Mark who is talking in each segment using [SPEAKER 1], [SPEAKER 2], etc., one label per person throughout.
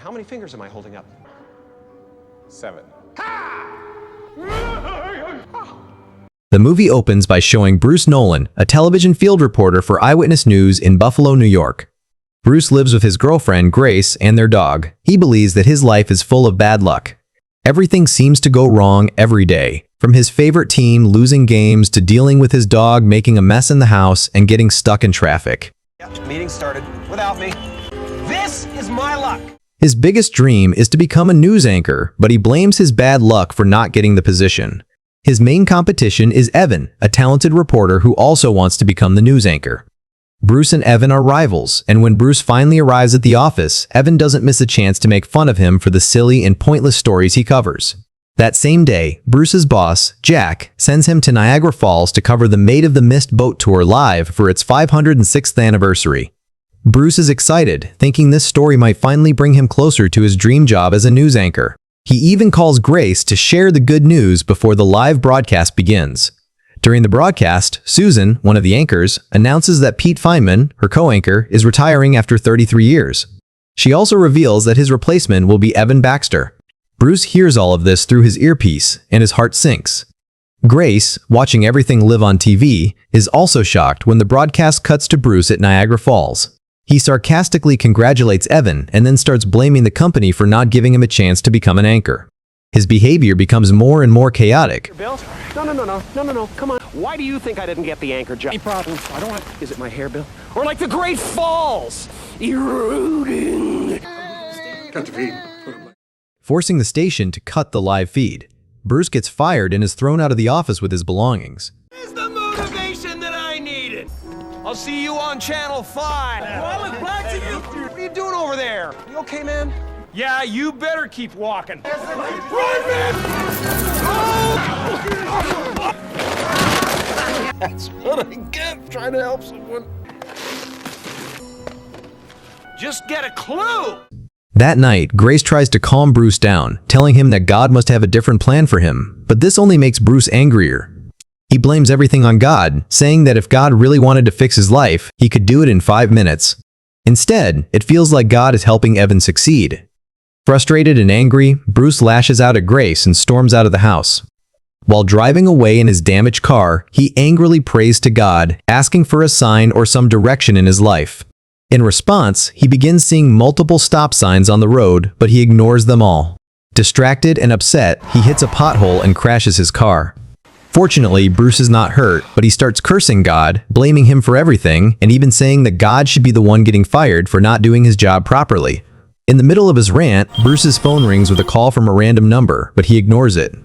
[SPEAKER 1] how many fingers am I holding up?
[SPEAKER 2] 7.
[SPEAKER 3] The movie opens by showing Bruce Nolan, a television field reporter for Eyewitness News in Buffalo, New York. Bruce lives with his girlfriend, Grace, and their dog. He believes that his life is full of bad luck. Everything seems to go wrong every day, from his favorite team losing games to dealing with his dog making a mess in the house and getting stuck in traffic.
[SPEAKER 1] Meeting started without me. This is my luck.
[SPEAKER 3] His biggest dream is to become a news anchor, but he blames his bad luck for not getting the position. His main competition is Evan, a talented reporter who also wants to become the news anchor. Bruce and Evan are rivals, and when Bruce finally arrives at the office, Evan doesn't miss a chance to make fun of him for the silly and pointless stories he covers. That same day, Bruce's boss, Jack, sends him to Niagara Falls to cover the Maid of the Mist boat tour live for its 506th anniversary. Bruce is excited, thinking this story might finally bring him closer to his dream job as a news anchor. He even calls Grace to share the good news before the live broadcast begins. During the broadcast, Susan, one of the anchors, announces that Pete Feynman, her co-anchor, is retiring after 33 years. She also reveals that his replacement will be Evan Baxter. Bruce hears all of this through his earpiece, and his heart sinks. Grace, watching everything live on TV, is also shocked when the broadcast cuts to Bruce at Niagara Falls. He sarcastically congratulates Evan and then starts blaming the company for not giving him a chance to become an anchor. His behavior becomes more and more chaotic.
[SPEAKER 1] Bill? No, come on. Why do you think I didn't get the anchor job? Any problems? I don't want... Is it my hair, Bill? Or like the Great Falls? Eroding.
[SPEAKER 4] Cut the feed.
[SPEAKER 3] Forcing the station to cut the live feed. Bruce gets fired and is thrown out of the office with his belongings.
[SPEAKER 1] Is the motivation that I needed. I'll see you on Channel 5. What are you doing over there? You okay, man? Yeah, you better keep walking. That's what I get trying to help someone. Just get a clue.
[SPEAKER 3] That night, Grace tries to calm Bruce down, telling him that God must have a different plan for him, but this only makes Bruce angrier. He blames everything on God, saying that if God really wanted to fix his life, he could do it in 5 minutes. Instead, it feels like God is helping Evan succeed. Frustrated and angry, Bruce lashes out at Grace and storms out of the house. While driving away in his damaged car, he angrily prays to God, asking for a sign or some direction in his life. In response, he begins seeing multiple stop signs on the road, but he ignores them all. Distracted and upset, he hits a pothole and crashes his car. Fortunately, Bruce is not hurt, but he starts cursing God, blaming him for everything, and even saying that God should be the one getting fired for not doing his job properly. In the middle of his rant, Bruce's phone rings with a call from a random number, but he ignores it.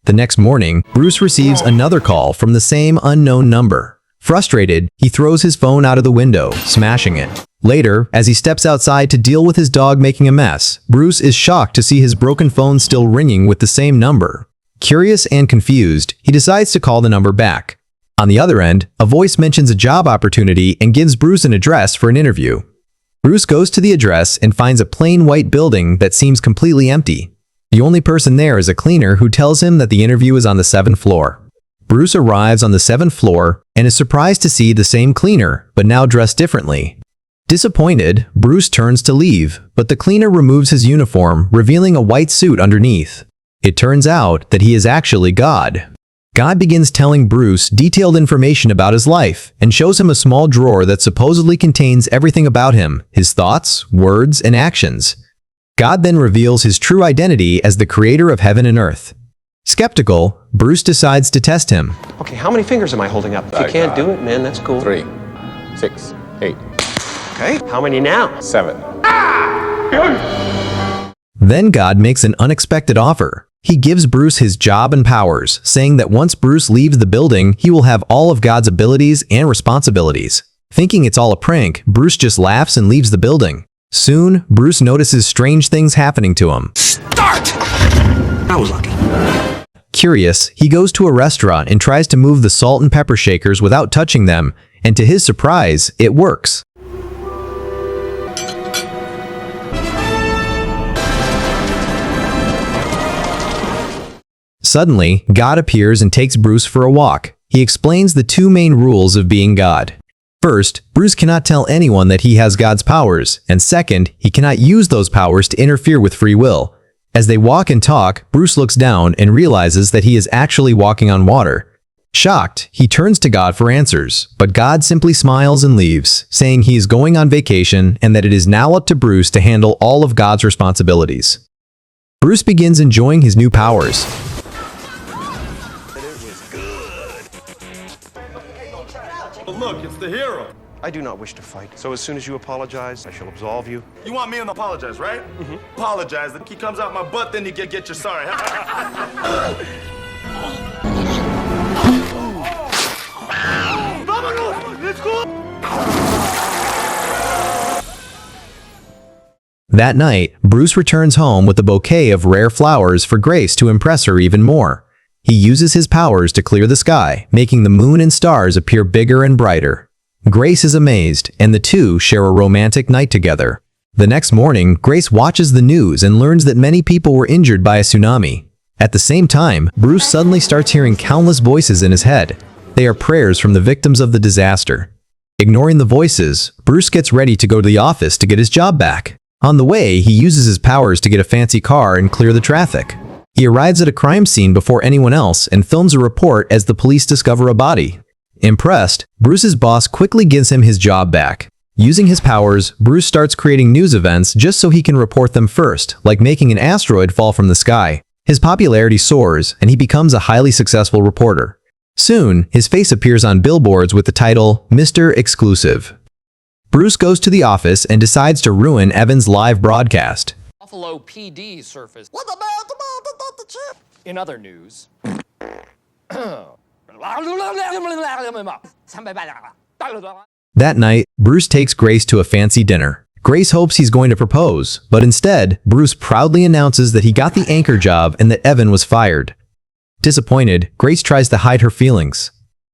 [SPEAKER 3] The next morning, Bruce receives another call from the same unknown number. Frustrated, he throws his phone out of the window, smashing it. Later, as he steps outside to deal with his dog making a mess, Bruce is shocked to see his broken phone still ringing with the same number. Curious and confused, he decides to call the number back. On the other end, a voice mentions a job opportunity and gives Bruce an address for an interview. Bruce goes to the address and finds a plain white building that seems completely empty. The only person there is a cleaner who tells him that the interview is on the 7th floor. Bruce arrives on the 7th floor and is surprised to see the same cleaner, but now dressed differently. Disappointed, Bruce turns to leave, but the cleaner removes his uniform, revealing a white suit underneath. It turns out that he is actually God. God begins telling Bruce detailed information about his life and shows him a small drawer that supposedly contains everything about him, his thoughts, words, and actions. God then reveals his true identity as the creator of heaven and earth. Skeptical, Bruce decides to test him.
[SPEAKER 1] Okay, how many fingers am I holding up? If you can't do it, man, that's cool.
[SPEAKER 2] 3, 6, 8,
[SPEAKER 1] Okay, how many now?
[SPEAKER 2] 7.
[SPEAKER 3] Then God makes an unexpected offer. He gives Bruce his job and powers, saying that once Bruce leaves the building, he will have all of God's abilities and responsibilities. Thinking it's all a prank, Bruce just laughs and leaves the building. Soon, Bruce notices strange things happening to him.
[SPEAKER 1] Start! I was lucky.
[SPEAKER 3] Curious, he goes to a restaurant and tries to move the salt and pepper shakers without touching them, and to his surprise, it works. Suddenly, God appears and takes Bruce for a walk. He explains the 2 main rules of being God. First, Bruce cannot tell anyone that he has God's powers, and second, he cannot use those powers to interfere with free will. As they walk and talk, Bruce looks down and realizes that he is actually walking on water. Shocked, he turns to God for answers, but God simply smiles and leaves, saying he is going on vacation and that it is now up to Bruce to handle all of God's responsibilities. Bruce begins enjoying his new powers.
[SPEAKER 4] Look, it's the hero.
[SPEAKER 5] I do not wish to fight, so as soon as you apologize, I shall absolve you.
[SPEAKER 4] You want me to apologize, right? Apologize. Then he comes out my butt, then you get your sorry. Let's go.
[SPEAKER 3] That night, Bruce returns home with a bouquet of rare flowers for Grace to impress her even more. He uses his powers to clear the sky, making the moon and stars appear bigger and brighter. Grace is amazed, and the two share a romantic night together. The next morning, Grace watches the news and learns that many people were injured by a tsunami. At the same time, Bruce suddenly starts hearing countless voices in his head. They are prayers from the victims of the disaster. Ignoring the voices, Bruce gets ready to go to the office to get his job back. On the way, he uses his powers to get a fancy car and clear the traffic. He arrives at a crime scene before anyone else and films a report as the police discover a body. Impressed, Bruce's boss quickly gives him his job back. Using his powers, Bruce starts creating news events just so he can report them first, like making an asteroid fall from the sky. His popularity soars, and he becomes a highly successful reporter. Soon, his face appears on billboards with the title, Mr. Exclusive. Bruce goes to the office and decides to ruin Evan's live broadcast.
[SPEAKER 6] Buffalo PD surfaced. What about the chip? In other news.
[SPEAKER 3] That night, Bruce takes Grace to a fancy dinner. Grace hopes he's going to propose, but instead, Bruce proudly announces that he got the anchor job and that Evan was fired. Disappointed, Grace tries to hide her feelings.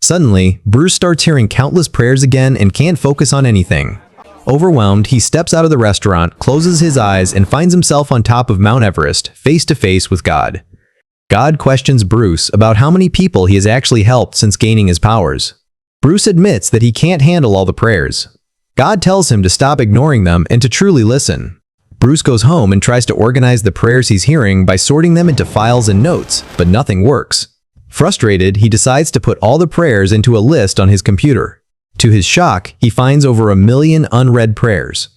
[SPEAKER 3] Suddenly, Bruce starts hearing countless prayers again and can't focus on anything. Overwhelmed, he steps out of the restaurant, closes his eyes, and finds himself on top of Mount Everest, face to face with God. God questions Bruce about how many people he has actually helped since gaining his powers. Bruce admits that he can't handle all the prayers. God tells him to stop ignoring them and to truly listen. Bruce goes home and tries to organize the prayers he's hearing by sorting them into files and notes, but nothing works. Frustrated, he decides to put all the prayers into a list on his computer. To his shock, he finds over 1 million unread prayers.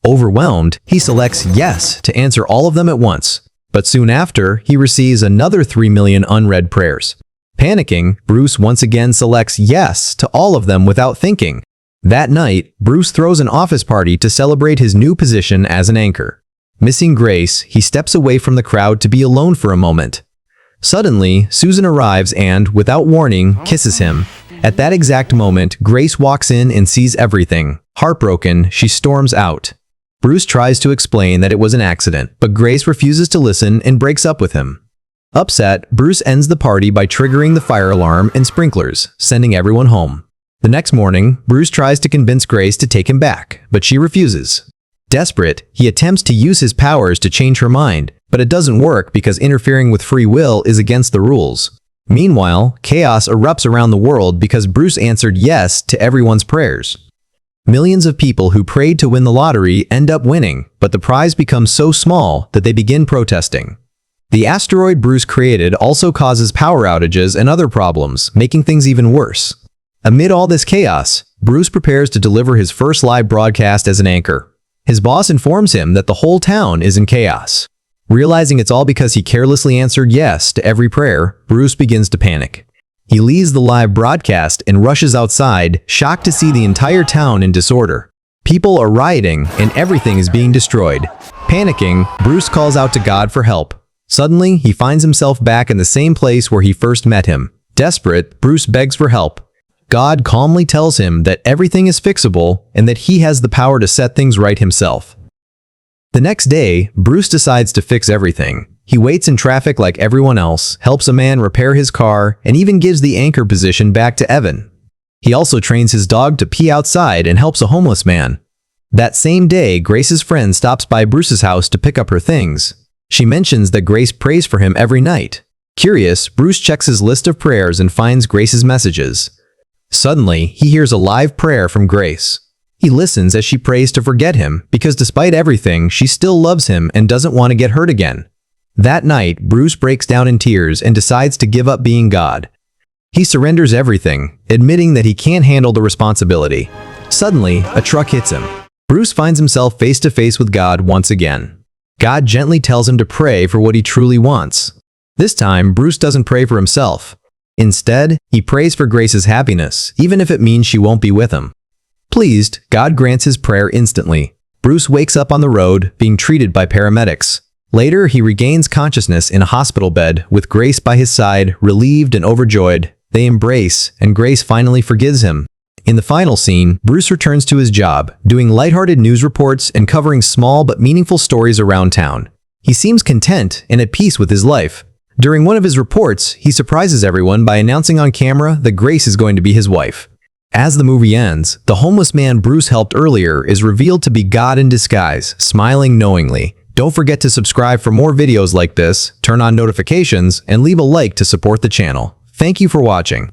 [SPEAKER 3] Overwhelmed, he selects yes to answer all of them at once. But soon after, he receives another 3 million unread prayers. Panicking, Bruce once again selects yes to all of them without thinking. That night, Bruce throws an office party to celebrate his new position as an anchor. Missing Grace, he steps away from the crowd to be alone for a moment. Suddenly, Susan arrives and, without warning, kisses him. At that exact moment, Grace walks in and sees everything. Heartbroken, she storms out. Bruce tries to explain that it was an accident, but Grace refuses to listen and breaks up with him. Upset, Bruce ends the party by triggering the fire alarm and sprinklers, sending everyone home. The next morning, Bruce tries to convince Grace to take him back, but she refuses. Desperate, he attempts to use his powers to change her mind, but it doesn't work because interfering with free will is against the rules. Meanwhile, chaos erupts around the world because Bruce answered yes to everyone's prayers. Millions of people who prayed to win the lottery end up winning, but the prize becomes so small that they begin protesting. The asteroid Bruce created also causes power outages and other problems, making things even worse. Amid all this chaos, Bruce prepares to deliver his first live broadcast as an anchor. His boss informs him that the whole town is in chaos. Realizing it's all because he carelessly answered yes to every prayer, Bruce begins to panic. He leaves the live broadcast and rushes outside, shocked to see the entire town in disorder. People are rioting and everything is being destroyed. Panicking, Bruce calls out to God for help. Suddenly, he finds himself back in the same place where he first met him. Desperate, Bruce begs for help. God calmly tells him that everything is fixable and that he has the power to set things right himself. The next day, Bruce decides to fix everything. He waits in traffic like everyone else, helps a man repair his car, and even gives the anchor position back to Evan. He also trains his dog to pee outside and helps a homeless man. That same day, Grace's friend stops by Bruce's house to pick up her things. She mentions that Grace prays for him every night. Curious, Bruce checks his list of prayers and finds Grace's messages. Suddenly, he hears a live prayer from Grace. He listens as she prays to forget him because despite everything, she still loves him and doesn't want to get hurt again. That night, Bruce breaks down in tears and decides to give up being God. He surrenders everything, admitting that he can't handle the responsibility. Suddenly, a truck hits him. Bruce finds himself face to face with God once again. God gently tells him to pray for what he truly wants. This time, Bruce doesn't pray for himself. Instead, he prays for Grace's happiness, even if it means she won't be with him. Pleased, God grants his prayer instantly. Bruce wakes up on the road, being treated by paramedics. Later, he regains consciousness in a hospital bed, with Grace by his side, relieved and overjoyed. They embrace, and Grace finally forgives him. In the final scene, Bruce returns to his job, doing lighthearted news reports and covering small but meaningful stories around town. He seems content and at peace with his life. During one of his reports, he surprises everyone by announcing on camera that Grace is going to be his wife. As the movie ends, the homeless man Bruce helped earlier is revealed to be God in disguise, smiling knowingly. Don't forget to subscribe for more videos like this, turn on notifications, and leave a like to support the channel. Thank you for watching.